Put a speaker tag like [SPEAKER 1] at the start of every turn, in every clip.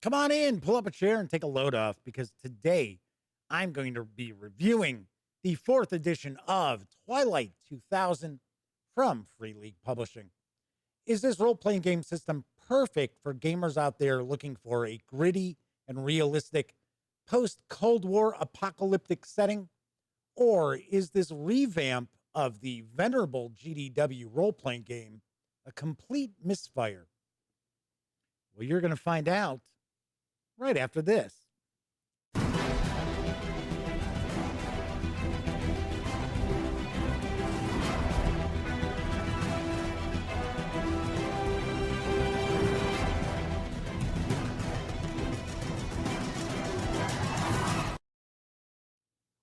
[SPEAKER 1] Come on in, pull up a chair, and take a load off because today I'm going to be reviewing the fourth edition of Twilight 2000 from Free League Publishing. Is this role playing game system perfect for gamers out there looking for a gritty and realistic post Cold War apocalyptic setting? Or is this revamp of the venerable GDW role playing game a complete misfire? Well, you're going to find out right after this.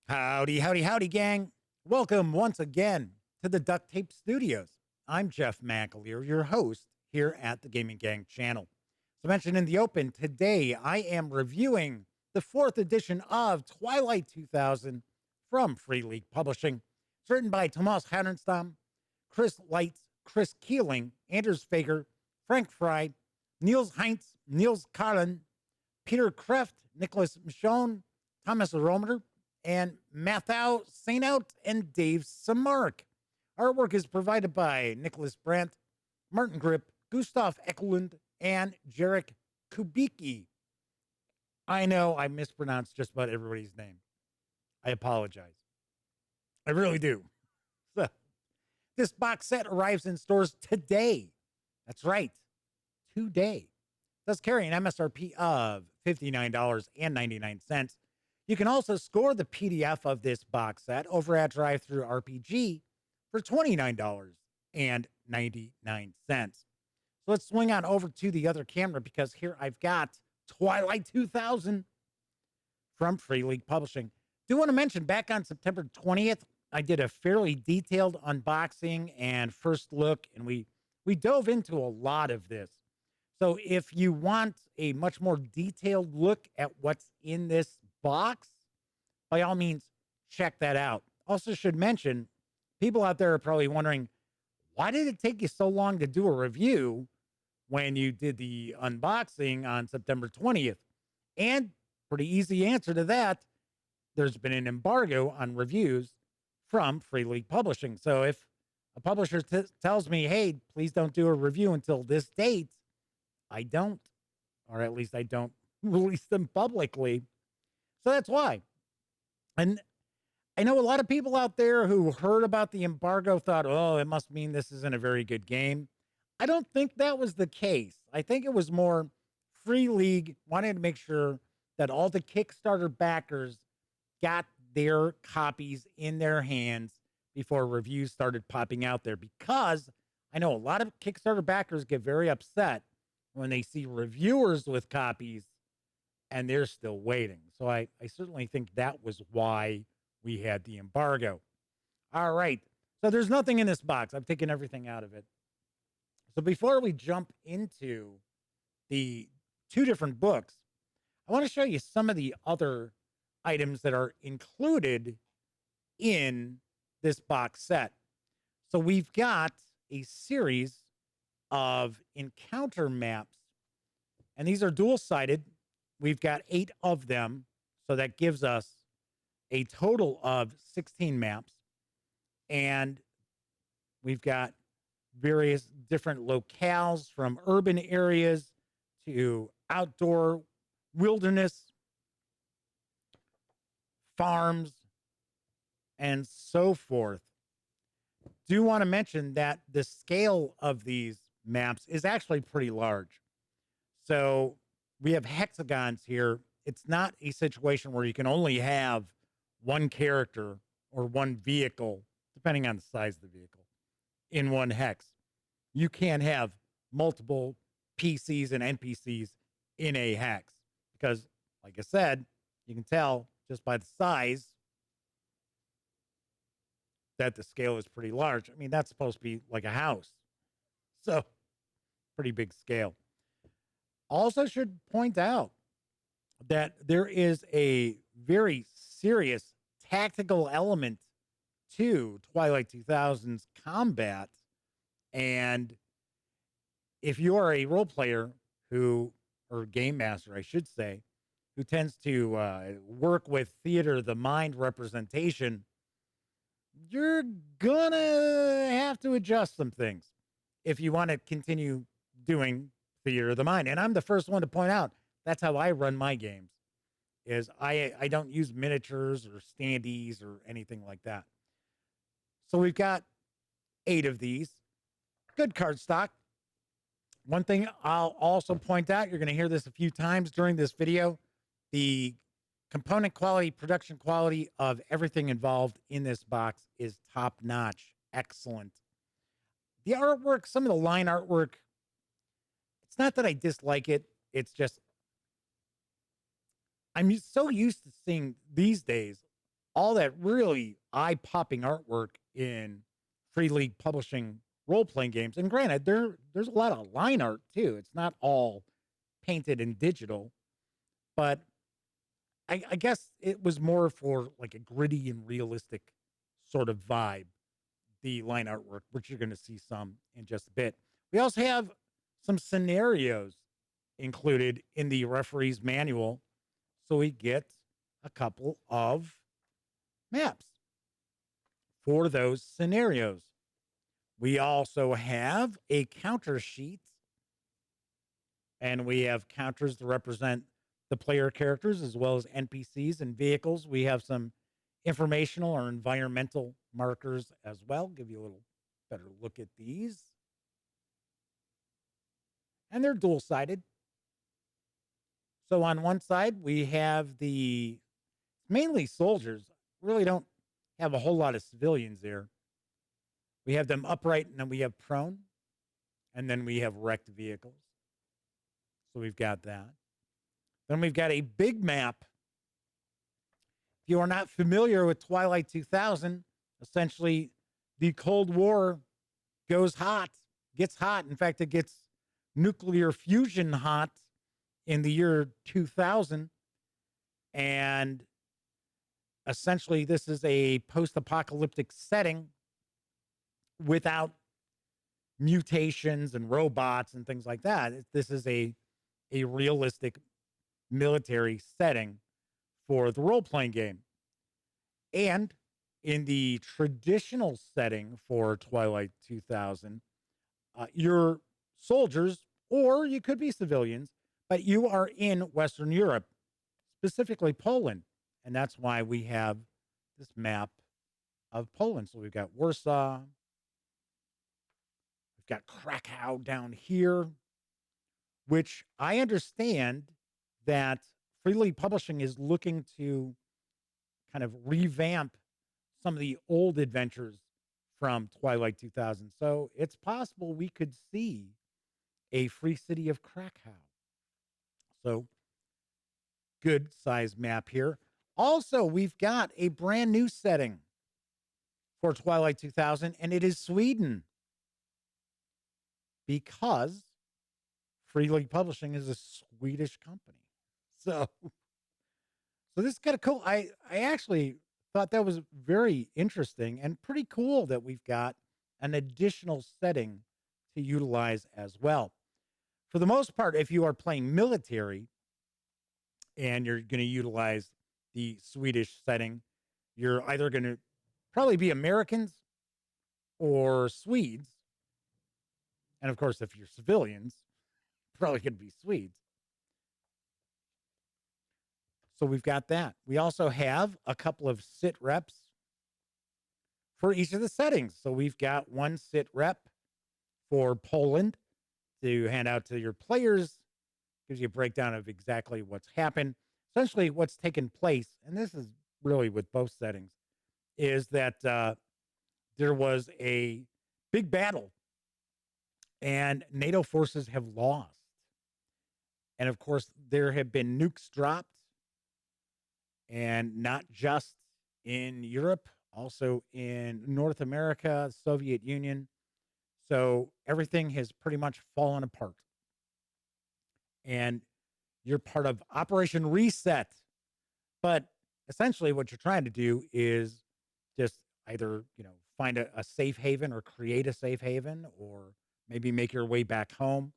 [SPEAKER 1] Howdy, howdy, howdy, gang. Welcome once again to the Duct Tape Studios. I'm Jeff McAleer, your host here at the Gaming Gang channel. So mentioned in the open, today I am reviewing the fourth edition of Twilight 2000 from Free League Publishing. It's written by Tomas Härenstam, Chris Leitz, Chris Keeling, Anders Fager, Frank Fry, Niels Heinz, Niels Karlen, Peter Kreft, Nicholas Michon, Thomas Romer, and Mathau Sainout and Dave Samark. Artwork is provided by Nicholas Brandt, Martin Grip, Gustav Eklund, and Jarek Kubicki. I know I mispronounced just about everybody's name. I apologize. I really do. So, this box set arrives in stores today. That's right, today. Does carry an MSRP of $59.99. You can also score the PDF of this box set over at DriveThruRPG for $29.99. So let's swing on over to the other camera because here I've got Twilight 2000 from Free League Publishing. Do want to mention back on September 20th, I did a fairly detailed unboxing and first look, and we dove into a lot of this. So if you want a much more detailed look at what's in this box, by all means, check that out. Also should mention, people out there are probably wondering, why did it take you so long to do a review when you did the unboxing on September 20th? And pretty easy answer to that, there's been an embargo on reviews from Free League Publishing. So if a publisher tells me, hey, please don't do a review until this date, I don't, or at least I don't release them publicly. So that's why. And I know a lot of people out there who heard about the embargo thought, oh, it must mean this isn't a very good game. I don't think that was the case. I think it was more Free League wanted to make sure that all the Kickstarter backers got their copies in their hands before reviews started popping out there, because I know a lot of Kickstarter backers get very upset when they see reviewers with copies and they're still waiting. So I certainly think that was why we had the embargo. All right. So there's nothing in this box. I've taken everything out of it. So before we jump into the two different books, I want to show you some of the other items that are included in this box set. So we've got a series of encounter maps, and these are dual-sided. We've got 8 of them, so that gives us a total of 16 maps. And we've got various different locales, from urban areas to outdoor wilderness, farms, and so forth. Do want to mention that the scale of these maps is actually pretty large. So we have hexagons here. It's not a situation where you can only have one character or one vehicle, depending on the size of the vehicle, in one hex. You can have multiple PCs and NPCs in a hex because, like I said, you can tell just by the size that the scale is pretty large. I mean, that's supposed to be like a house. So, pretty big scale. Also should point out that there is a very serious tactical element to Twilight 2000's combat. And if you are a role player who or game master, I should say, who tends to work with theater of the mind representation, you're gonna have to adjust some things if you want to continue doing theater of the mind. And I'm the first one to point out that's how I run my games. Is I don't use miniatures or standees or anything like that. So we've got 8 of these. Good card stock. One thing I'll also point out, you're going to hear this a few times during this video, the component quality, production quality of everything involved in this box is top notch. Excellent. The artwork, some of the line artwork, it's not that I dislike it. It's just, I'm so used to seeing these days all that really eye-popping artwork in Free League publishing role-playing games. And granted, there's a lot of line art too. It's not all painted in digital, but I guess it was more for like a gritty and realistic sort of vibe, the line artwork, which you're going to see some in just a bit. We also have some scenarios included in the referee's manual. So we get a couple of maps for those scenarios. We also have a counter sheet, and we have counters to represent the player characters as well as NPCs and vehicles. We have some informational or environmental markers as well. Give you a little better look at these. And they're dual-sided. So on one side, we have the mainly soldiers. Really don't have a whole lot of civilians there. We have them upright, and then we have prone, and then we have wrecked vehicles. So we've got that. Then we've got a big map. If you are not familiar with Twilight 2000, essentially the Cold War goes hot, gets hot. In fact, it gets nuclear fusion hot in the year 2000. And essentially, this is a post-apocalyptic setting without mutations and robots and things like that. This is a realistic military setting for the role-playing game. And in the traditional setting for Twilight 2000, you're soldiers, or you could be civilians, but you are in Western Europe, specifically Poland. And that's why we have this map of Poland. So we've got Warsaw, we've got Krakow down here, which I understand that Free League Publishing is looking to kind of revamp some of the old adventures from Twilight 2000. So it's possible we could see a free city of Krakow. So good size map here. Also, we've got a brand new setting for Twilight 2000, and it is Sweden, because Free League Publishing is a Swedish company. So this is kind of cool. I actually thought that was very interesting and pretty cool that we've got an additional setting to utilize as well. For the most part, if you are playing military and you're going to utilize the Swedish setting, you're either going to probably be Americans or Swedes. And of course, if you're civilians, probably going to be Swedes. So we've got that. We also have a couple of sit reps for each of the settings. So we've got one sit rep for Poland to hand out to your players. Gives you a breakdown of exactly what's happened. Essentially what's taken place, and this is really with both settings, is that there was a big battle and NATO forces have lost. And of course, there have been nukes dropped, and not just in Europe, also in North America, Soviet Union. So everything has pretty much fallen apart. And you're part of Operation Reset. But essentially what you're trying to do is just either, find a safe haven or create a safe haven, or maybe make your way back home.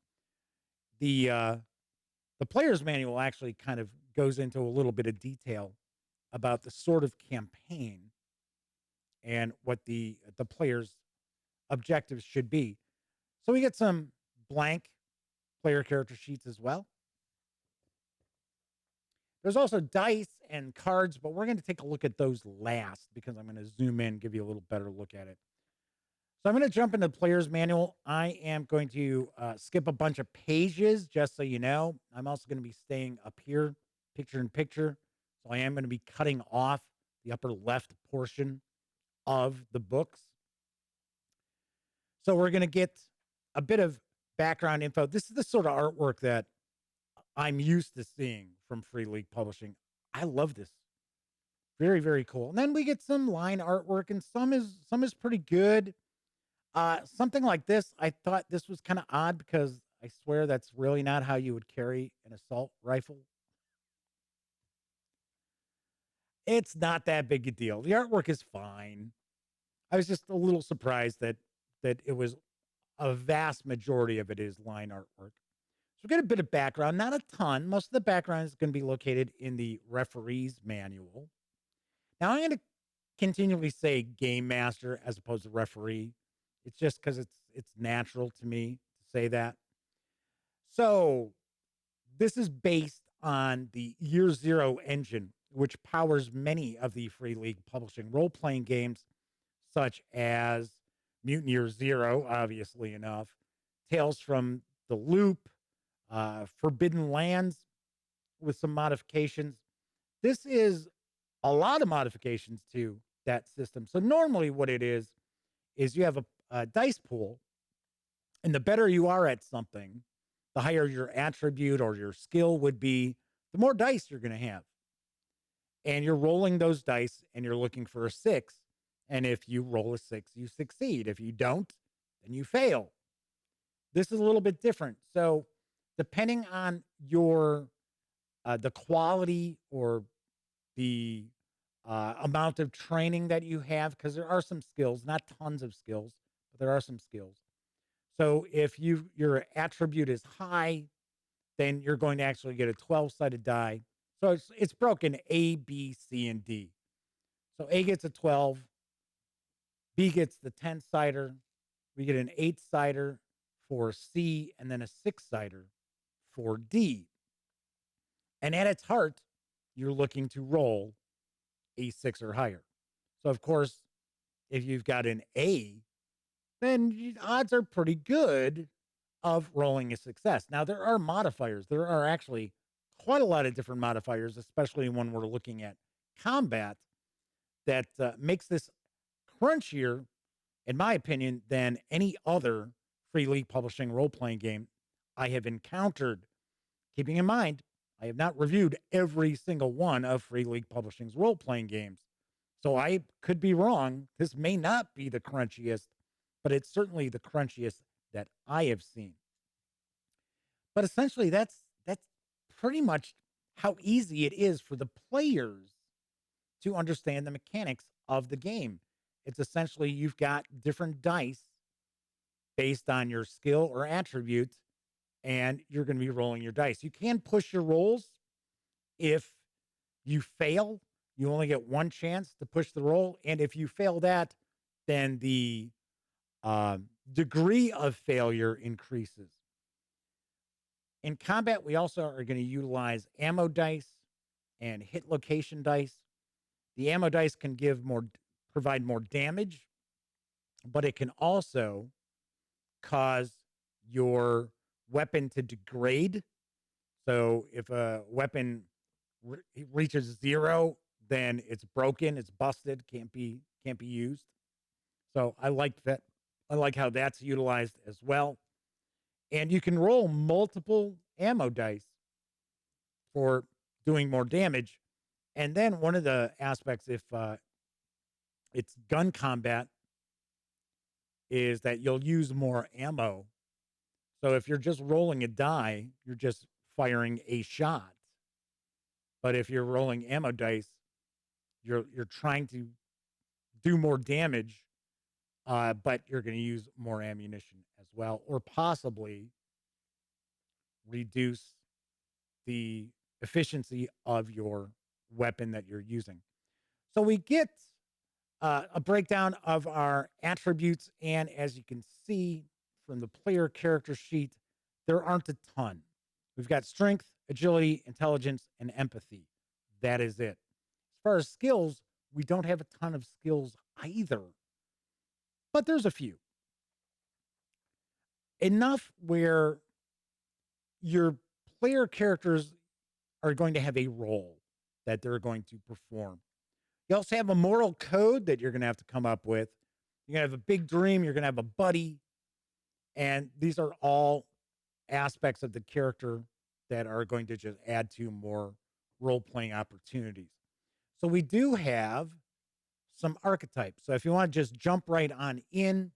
[SPEAKER 1] The The player's manual actually kind of goes into a little bit of detail about the sort of campaign and what the player's objectives should be. So we get some blank player character sheets as well. There's also dice and cards, but we're going to take a look at those last because I'm going to zoom in, give you a little better look at it. So I'm going to jump into the player's manual. I am going to skip a bunch of pages, just so you know. I'm also going to be staying up here, picture in picture. So I am going to be cutting off the upper left portion of the books. So we're going to get a bit of background info. This is the sort of artwork that I'm used to seeing from Free League Publishing. I love this. Very, very cool. And then we get some line artwork, and some is pretty good. Something like this, I thought this was kind of odd because I swear that's really not how you would carry an assault rifle. It's not that big a deal. The artwork is fine. I was just a little surprised that it was a vast majority of it is line artwork. So we get a bit of background, not a ton. Most of the background is going to be located in the referee's manual. Now I'm going to continually say game master as opposed to referee. It's just because it's natural to me to say that. So this is based on the Year Zero engine, which powers many of the Free League Publishing role-playing games, such as Mutant Year Zero, obviously enough, Tales from the Loop, Forbidden Lands with some modifications. This is a lot of modifications to that system. So normally what it is you have a dice pool, and the better you are at something, the higher your attribute or your skill would be, the more dice you're going to have. And you're rolling those dice and you're looking for a 6. And if you roll a 6, you succeed. If you don't, then you fail. This is a little bit different. So depending on your the quality or the amount of training that you have, because there are some skills, not tons of skills, but there are some skills. So if your attribute is high, then you're going to actually get a 12-sided die. So it's broken A, B, C, and D. So A gets a 12, B gets the 10-sider, we get an 8-sider for C, and then a 6-sider for D. And at its heart, you're looking to roll a 6 or higher. So, of course, if you've got an A, then odds are pretty good of rolling a success. Now, there are modifiers. There are actually quite a lot of different modifiers, especially when we're looking at combat, that makes this crunchier, in my opinion, than any other Free League Publishing role-playing game I have encountered. Keeping in mind, I have not reviewed every single one of Free League Publishing's role-playing games. So I could be wrong. This may not be the crunchiest, but it's certainly the crunchiest that I have seen. But essentially, that's pretty much how easy it is for the players to understand the mechanics of the game. It's essentially you've got different dice based on your skill or attributes, and you're going to be rolling your dice. You can push your rolls. If you fail, you only get one chance to push the roll. And if you fail that, then the degree of failure increases. In combat, we also are going to utilize ammo dice and hit location dice. The ammo dice can provide more damage, but it can also cause your weapon to degrade. So if a weapon reaches 0, then it's broken, it's busted, can't be used. So I like that. I like how that's utilized as well. And you can roll multiple ammo dice for doing more damage. And then one of the aspects, if it's gun combat, is that you'll use more ammo. So if you're just rolling a die, you're just firing a shot. But if you're rolling ammo dice, you're trying to do more damage, but you're going to use more ammunition as well, or possibly reduce the efficiency of your weapon that you're using. So we get a breakdown of our attributes. And as you can see from the player character sheet, there aren't a ton. We've got strength, agility, intelligence, and empathy. That is it. As far as skills, we don't have a ton of skills either, but there's a few. Enough where your player characters are going to have a role that they're going to perform. You also have a moral code that you're going to have to come up with. You're going to have a big dream. You're going to have a buddy. And these are all aspects of the character that are going to just add to more role-playing opportunities. So we do have some archetypes. So if you want to just jump right on in,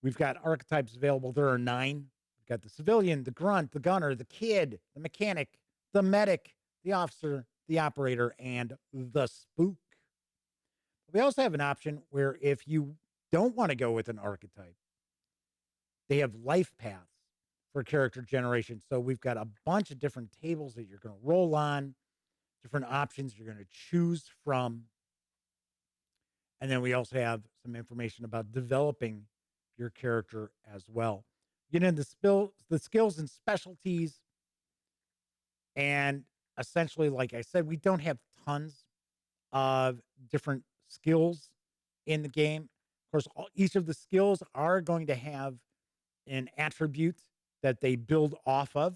[SPEAKER 1] we've got archetypes available. There are 9. We've got the civilian, the grunt, the gunner, the kid, the mechanic, the medic, the officer, the operator, and the spook. We also have an option where if you don't want to go with an archetype, they have life paths for character generation. So we've got a bunch of different tables that you're going to roll on, different options you're going to choose from. And then we also have some information about developing your character as well. Get into the skills and specialties. And essentially, like I said, we don't have tons of different skills in the game. Of course, each of the skills are going to have an attribute that they build off of.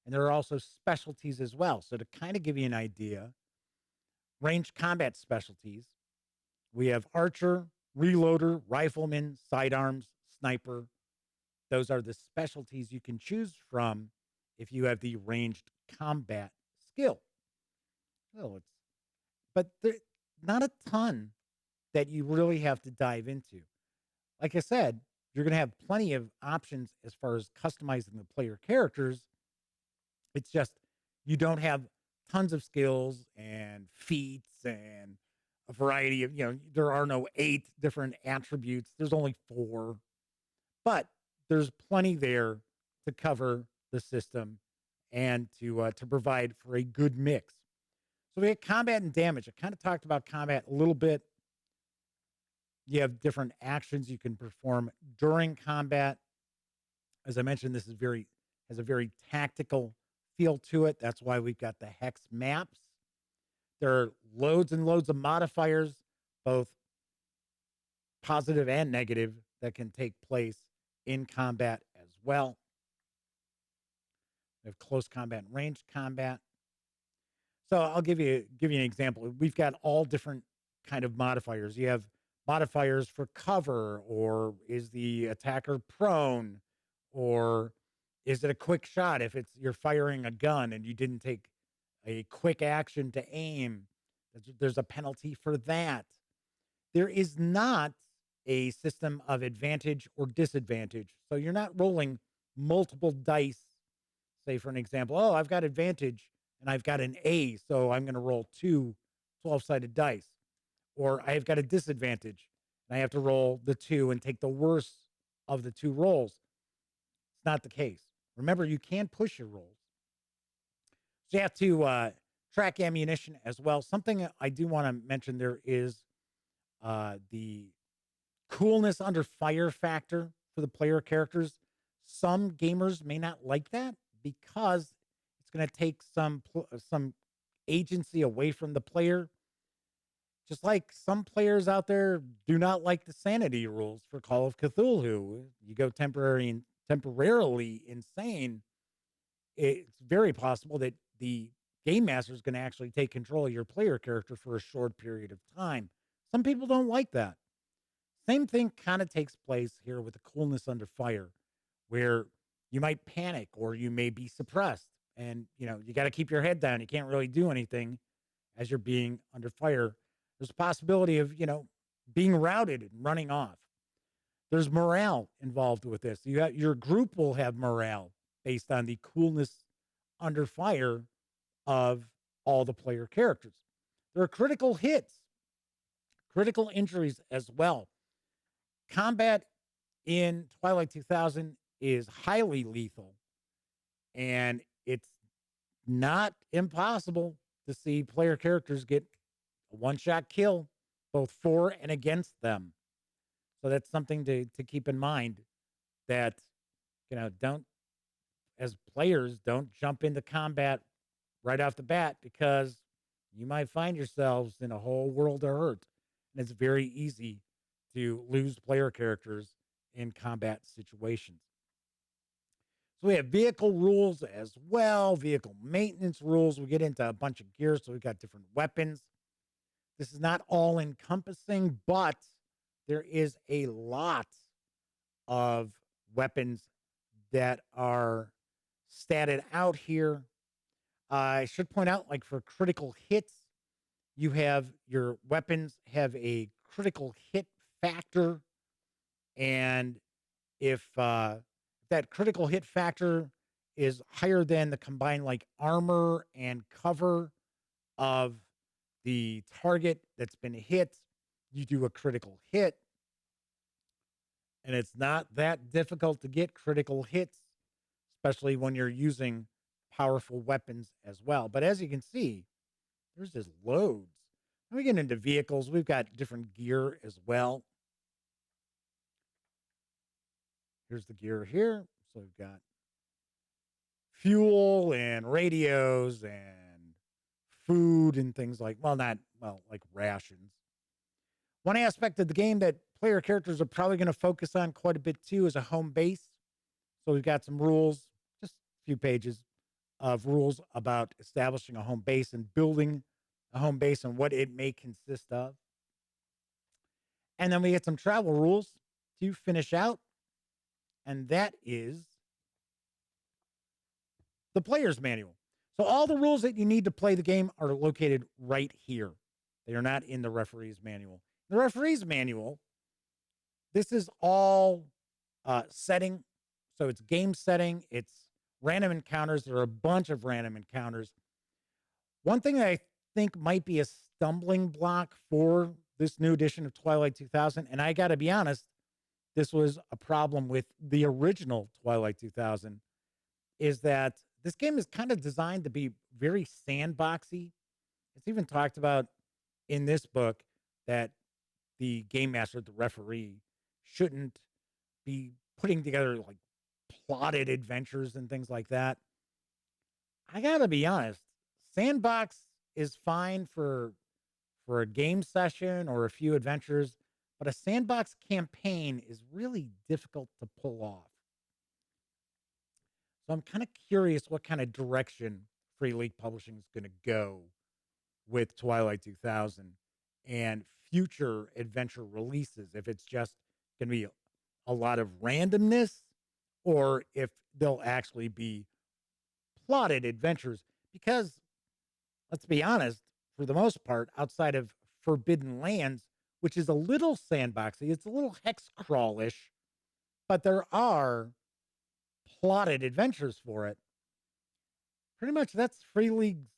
[SPEAKER 1] And there are also specialties as well. So to kind of give you an idea, ranged combat specialties, we have archer, reloader, rifleman, sidearms, sniper. Those are the specialties you can choose from if you have the ranged combat skill. Well, but there's not a ton that you really have to dive into. Like I said, you're going to have plenty of options as far as customizing the player characters. It's just you don't have tons of skills and feats and a variety of, there are no 8 different attributes. There's only 4. But there's plenty there to cover the system and to provide for a good mix. So we have combat and damage. I kind of talked about combat a little bit. You have different actions you can perform during combat. As I mentioned, this has a very tactical feel to it. That's why we've got the hex maps. There are loads and loads of modifiers, both positive and negative, that can take place in combat as well. We have close combat and ranged combat. So I'll give you an example. We've got all different kind of modifiers. You have modifiers for cover, or is the attacker prone, or is it a quick shot if you're firing a gun and you didn't take a quick action to aim? There's a penalty for that. There is not a system of advantage or disadvantage. So you're not rolling multiple dice. Say, for an example, I've got advantage and I've got an A, so I'm going to roll 2 12-sided dice. Or I've got a disadvantage and I have to roll the 2 and take the worst of the 2 rolls. It's not the case. Remember, you can push your rolls. So you have to track ammunition as well. Something I do want to mention there is the coolness under fire factor for the player characters. Some gamers may not like that because it's going to take some agency away from the player. Just like some players out there do not like the sanity rules for Call of Cthulhu. You go temporarily insane, it's very possible that the game master is going to actually take control of your player character for a short period of time. Some people don't like that. Same thing kind of takes place here with the coolness under fire, where you might panic or you may be suppressed. And, you got to keep your head down. You can't really do anything as you're being under fire. There's a possibility of, being routed and running off. There's morale involved with this. Your group will have morale based on the coolness under fire of all the player characters. There are critical hits, critical injuries as well. Combat in Twilight 2000 is highly lethal, and it's not impossible to see player characters get a one-shot kill, both for and against them. So that's something to keep in mind that, don't, as players, don't jump into combat right off the bat because you might find yourselves in a whole world of hurt. And it's very easy to lose player characters in combat situations. So we have vehicle rules as well, vehicle maintenance rules. We get into a bunch of gear, so we've got different weapons. This is not all encompassing, but there is a lot of weapons that are statted out here. I should point out, like for critical hits, you have your weapons have a critical hit factor. And if that critical hit factor is higher than the combined like armor and cover of the target that's been hit, you do a critical hit. And it's not that difficult to get critical hits, especially when you're using powerful weapons as well. But as you can see, there's just loads. When we get into vehicles, we've got different gear as well. Here's the gear here. So we've got fuel and radios and food and things like, like rations. One aspect of the game that player characters are probably going to focus on quite a bit too is a home base. So we've got some rules, just a few pages of rules about establishing a home base and building a home base and what it may consist of. And then we get some travel rules to finish out. And that is the player's manual. So all the rules that you need to play the game are located right here. They are not in the referee's manual. The referee's manual, this is all setting. So it's game setting. It's random encounters. There are a bunch of random encounters. One thing that I think might be a stumbling block for this new edition of Twilight 2000, and I got to be honest, this was a problem with the original Twilight 2000, is that this game is kind of designed to be very sandboxy. It's even talked about in this book that the game master, the referee, shouldn't be putting together like plotted adventures and things like that. I gotta be honest, sandbox is fine for a game session or a few adventures, but a sandbox campaign is really difficult to pull off. So I'm kind of curious what kind of direction Free League Publishing is going to go with Twilight 2000 and future adventure releases. If it's just going to be a lot of randomness or if they'll actually be plotted adventures. Because let's be honest, for the most part, outside of Forbidden Lands, which is a little sandboxy, it's a little hex crawlish, but there are plotted adventures for it. Pretty much that's Free League's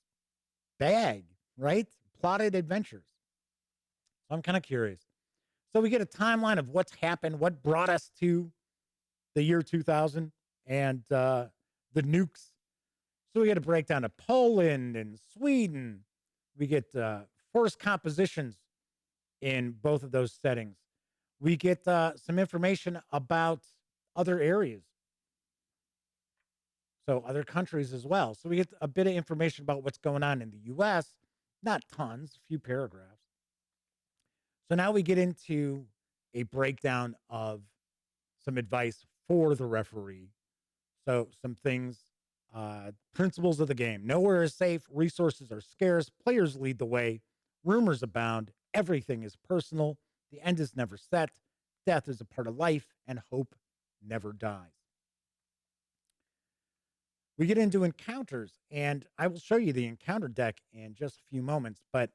[SPEAKER 1] bag, right? Plotted adventures. So I'm kind of curious. So we get a timeline of what's happened, what brought us to the year 2000 and the nukes. So we get a breakdown of Poland and Sweden. We get force compositions in both of those settings. We get some information about other areas. So other countries as well. So we get a bit of information about what's going on in the U.S. Not tons, a few paragraphs. So now we get into a breakdown of some advice for the referee. So some things, principles of the game. Nowhere is safe. Resources are scarce. Players lead the way. Rumors abound. Everything is personal. The end is never set. Death is a part of life, and hope never dies. We get into encounters, and I will show you the encounter deck in just a few moments, but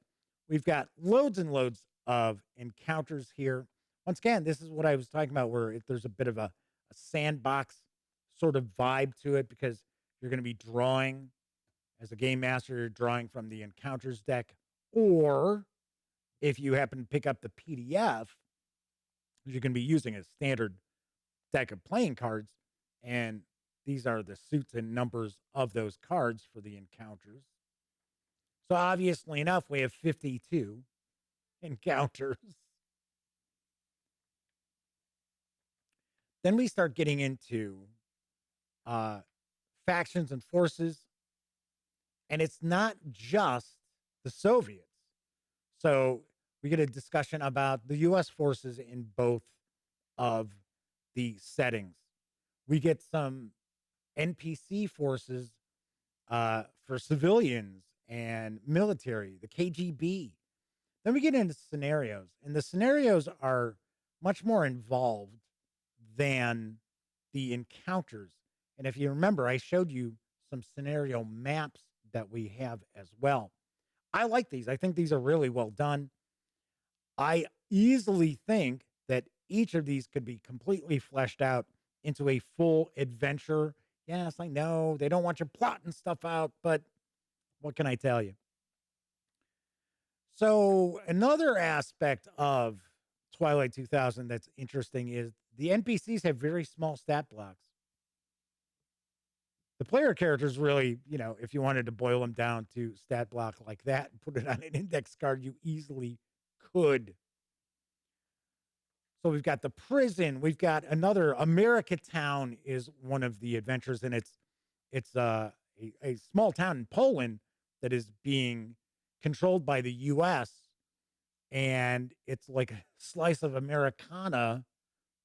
[SPEAKER 1] we've got loads and loads of encounters here. Once again, this is what I was talking about, where there's a bit of a sandbox sort of vibe to it because you're going to be drawing as a game master, you're drawing from the encounters deck, or if you happen to pick up the PDF, you're going to be using a standard deck of playing cards, and these are the suits and numbers of those cards for the encounters. So obviously enough, we have 52 encounters. Then we start getting into factions and forces, and it's not just the Soviets. So we get a discussion about the U.S. forces in both of the settings. We get some NPC forces for civilians and military, the KGB. Then we get into scenarios, and the scenarios are much more involved than the encounters. And if you remember, I showed you some scenario maps that we have as well. I like these. I think these are really well done. I easily think that each of these could be completely fleshed out into a full adventure. Yes, I know they don't want you plotting stuff out, but what can I tell you? So, another aspect of Twilight 2000 that's interesting is the NPCs have very small stat blocks. The player characters really, if you wanted to boil them down to stat block like that and put it on an index card, you easily could. So we've got the prison. We've got another America Town is one of the adventures, and it's a small town in Poland that is being controlled by the U.S. and it's like a slice of Americana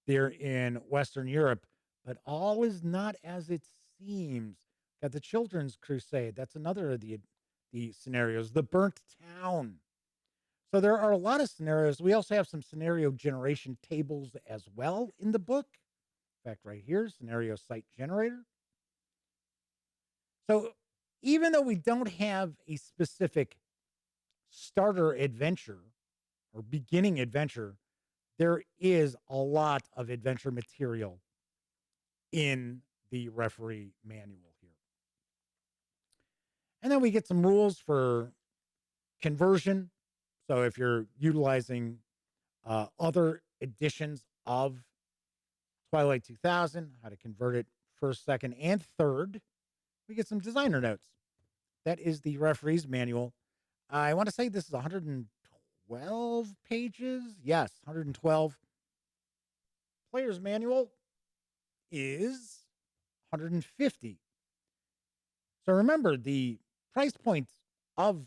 [SPEAKER 1] there in Western Europe, but all is not as it seems. Got the Children's Crusade. That's another of the scenarios. The Burnt Town. So there are a lot of scenarios. We also have some scenario generation tables as well in the book. In fact, right here, scenario site generator. So even though we don't have a specific starter adventure or beginning adventure, there is a lot of adventure material in the referee manual here. And then we get some rules for conversion. So if you're utilizing other editions of Twilight 2000, how to convert it first, second, and third, we get some designer notes. That is the referee's manual. I want to say this is 112 pages. Yes, 112. Player's manual is 150. So remember, the price point of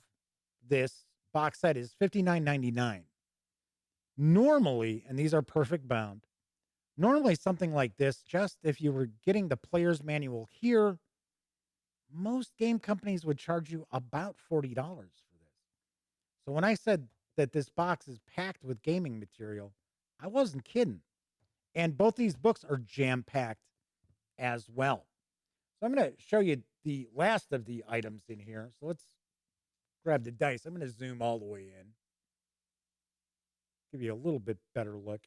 [SPEAKER 1] this box set is $59.99. Normally, and these are perfect bound, normally something like this, just if you were getting the player's manual here, most game companies would charge you about $40 for this. So when I said that this box is packed with gaming material, I wasn't kidding. And both these books are jam-packed as well. So I'm going to show you the last of the items in here. So let's grab the dice. I'm going to zoom all the way in. Give you a little bit better look.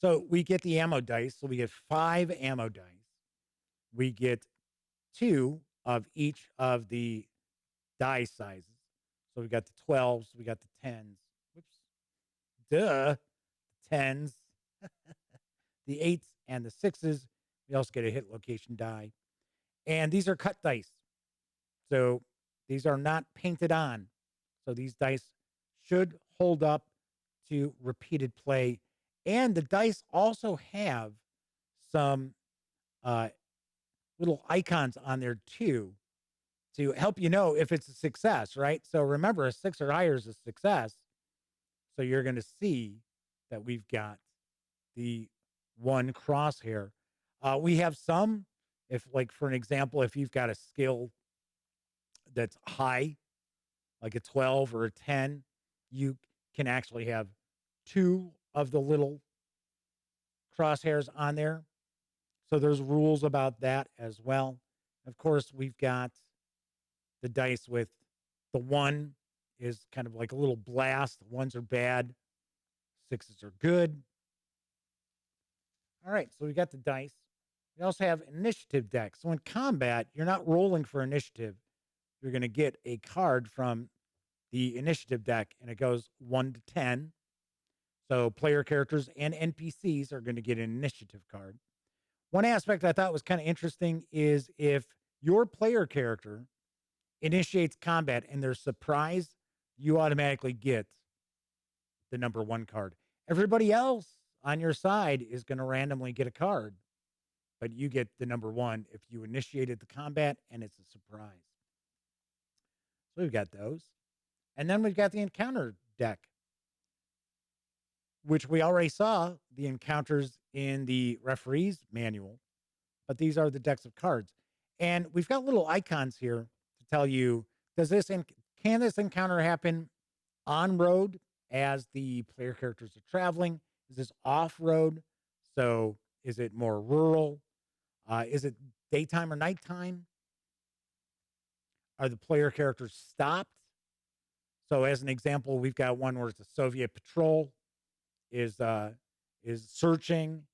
[SPEAKER 1] So we get the ammo dice. So we get 5 ammo dice. We get 2 of each of the die sizes. So we got the 12s, we got the 10s. Whoops. Duh. The 10s, the 8s, and the 6s. We also get a hit location die. And these are cut dice. So these are not painted on. So these dice should hold up to repeated play. And the dice also have some little icons on there too to help you know if it's a success, right? So remember, a 6 or higher is a success. So you're going to see that we've got the 1 crosshair. We have some, if like for an example, if you've got a skill that's high, like a 12 or a 10, you can actually have 2 of the little crosshairs on there. So there's rules about that as well. Of course, we've got the dice with the 1 is kind of like a little blast. 1s are bad. 6s are good. All right, so we got the dice. We also have initiative decks. So in combat, you're not rolling for initiative. You're going to get a card from the initiative deck, and it goes 1 to 10. So player characters and NPCs are going to get an initiative card. One aspect I thought was kind of interesting is if your player character initiates combat and they're surprised, you automatically get the number one card. Everybody else on your side is going to randomly get a card, but you get the number one if you initiated the combat and it's a surprise. So we've got those. And then we've got the encounter deck, which we already saw the encounters in the referee's manual, but these are the decks of cards. And we've got little icons here to tell you, can this encounter happen on road as the player characters are traveling? Is this off road? So is it more rural? Is it daytime or nighttime? Are the player characters stopped? So as an example, we've got one where it's a Soviet patrol is searching,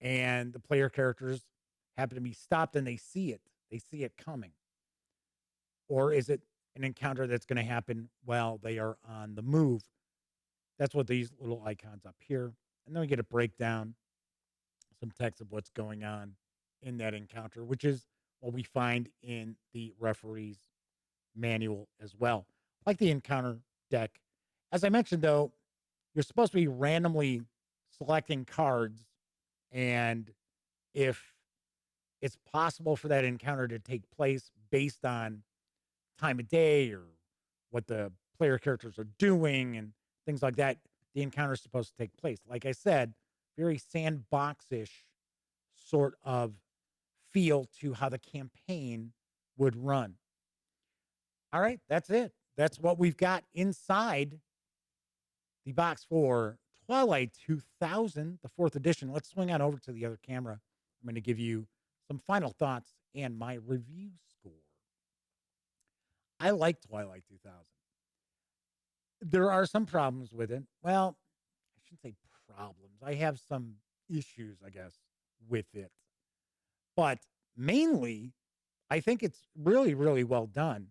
[SPEAKER 1] and the player characters happen to be stopped and they see it. They see it coming. Or is it an encounter that's going to happen while they are on the move? That's what these little icons up here. And then we get a breakdown, some text of what's going on in that encounter, which is what we find in the referee's manual as well. Like the encounter deck. As I mentioned, though, you're supposed to be randomly selecting cards, and if it's possible for that encounter to take place based on time of day or what the player characters are doing and things like that, the encounter is supposed to take place. Like I said, very sandbox-ish sort of feel to how the campaign would run. All right, that's it. That's what we've got inside the box for Twilight 2000, the 4th edition. Let's swing on over to the other camera. I'm going to give you some final thoughts and my review score. I like Twilight 2000. There are some problems with it. Well, I shouldn't say problems. I have some issues, I guess, with it. But mainly, I think it's really, really well done.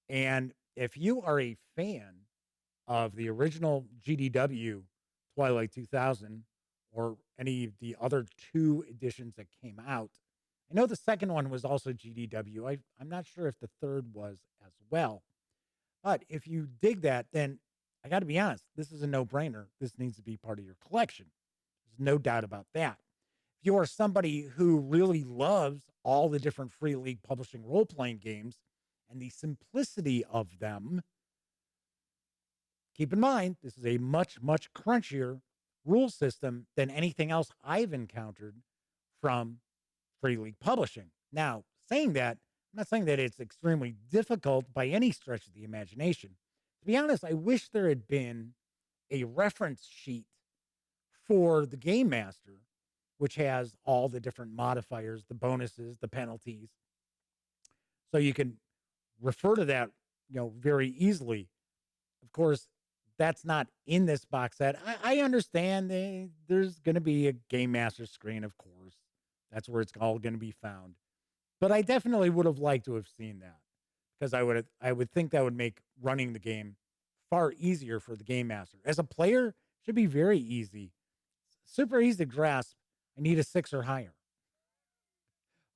[SPEAKER 1] And if you are a fan of the original GDW Twilight 2000 or any of the other 2 editions that came out, I know the second one was also GDW. I'm not sure if the third was as well. But if you dig that, then I got to be honest, this is a no-brainer. This needs to be part of your collection. There's no doubt about that. If you are somebody who really loves all the different Free League Publishing role-playing games and the simplicity of them, keep in mind, this is a much, much crunchier rule system than anything else I've encountered from Free League Publishing. Now, saying that, I'm not saying that it's extremely difficult by any stretch of the imagination. To be honest, I wish there had been a reference sheet for the Game Master, which has all the different modifiers, the bonuses, the penalties. So you can refer to that, very easily. Of course, that's not in this box set. I understand there's going to be a Game Master screen, of course. That's where it's all going to be found. But I definitely would have liked to have seen that, because I would think that would make running the game far easier for the Game Master. As a player, it should be very easy. Super easy to grasp. I need a 6 or higher.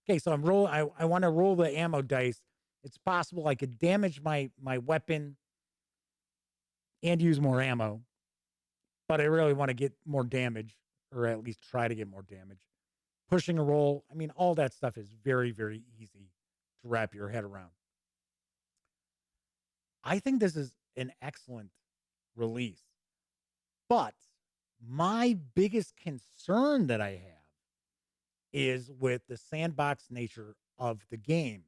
[SPEAKER 1] Okay, so I want to roll the ammo dice. It's possible I could damage my weapon and use more ammo, but I really want to get more damage, or at least try to get more damage. Pushing a roll, I mean, all that stuff is very, very easy to wrap your head around. I think this is an excellent release, but my biggest concern that I have is with the sandbox nature of the game.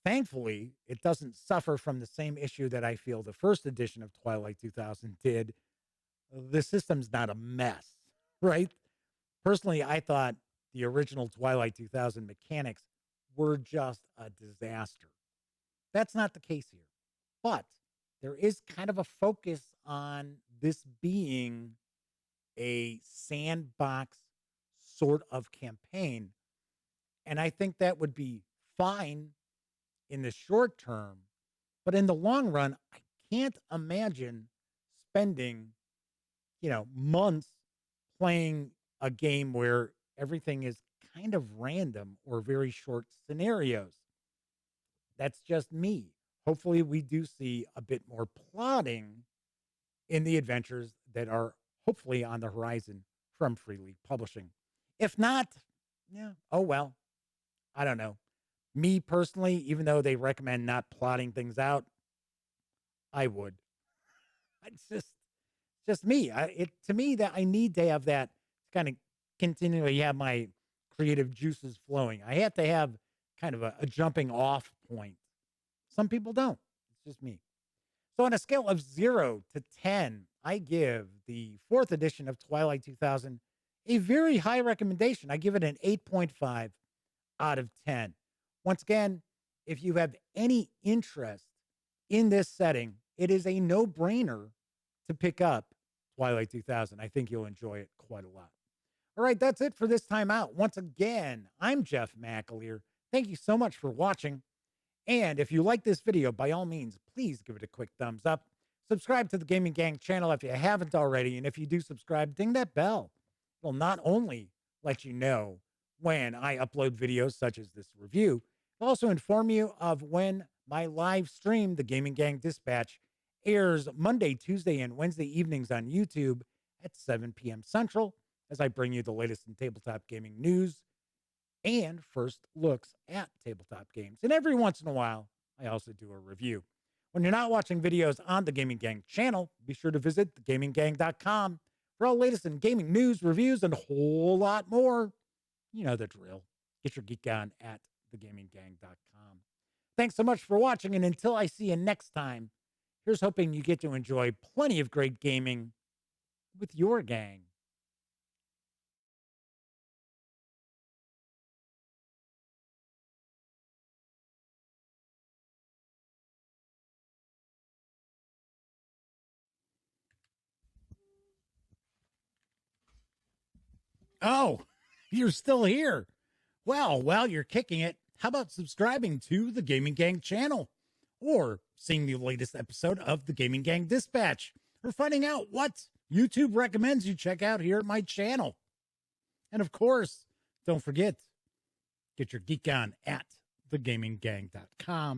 [SPEAKER 1] Thankfully, it doesn't suffer from the same issue that I feel the first edition of Twilight 2000 did. The system's not a mess, right? Personally, I thought the original Twilight 2000 mechanics were just a disaster. That's not the case here. But there is kind of a focus on this being a sandbox sort of campaign. And I think that would be fine in the short term. But in the long run, I can't imagine spending, months playing a game where everything is kind of random or very short scenarios. That's just me. Hopefully, we do see a bit more plotting in the adventures that are hopefully on the horizon from Free League Publishing. If not, yeah, oh well. I don't know. Me personally, even though they recommend not plotting things out, I would. It's just me. To me that I need to have that kind of continually have my creative juices flowing. I have to have kind of a jumping off point. Some people don't. It's just me. So on a scale of 0 to 10, I give the fourth edition of Twilight 2000 a very high recommendation. I give it an 8.5 out of 10. Once again, if you have any interest in this setting, it is a no-brainer to pick up Twilight 2000. I think you'll enjoy it quite a lot. All right, that's it for this time out. Once again, I'm Jeff McAleer. Thank you so much for watching. And if you like this video, by all means, please give it a quick thumbs up. Subscribe to the Gaming Gang channel if you haven't already. And if you do subscribe, ding that bell. It'll not only let you know when I upload videos such as this review, it'll also inform you of when my live stream, the Gaming Gang Dispatch, airs Monday, Tuesday, and Wednesday evenings on YouTube at 7 p.m. Central, as I bring you the latest in tabletop gaming news and first looks at tabletop games. And every once in a while, I also do a review. When you're not watching videos on the Gaming Gang channel, be sure to visit thegaminggang.com for all latest in gaming news, reviews, and a whole lot more. You know the drill. Get your geek on at thegaminggang.com. Thanks so much for watching, and until I see you next time, here's hoping you get to enjoy plenty of great gaming with your gang. Oh, you're still here. Well, while you're kicking it, how about subscribing to the Gaming Gang channel? Or seeing the latest episode of the Gaming Gang Dispatch? Or finding out what YouTube recommends you check out here at my channel? And of course, don't forget, get your geek on at thegaminggang.com.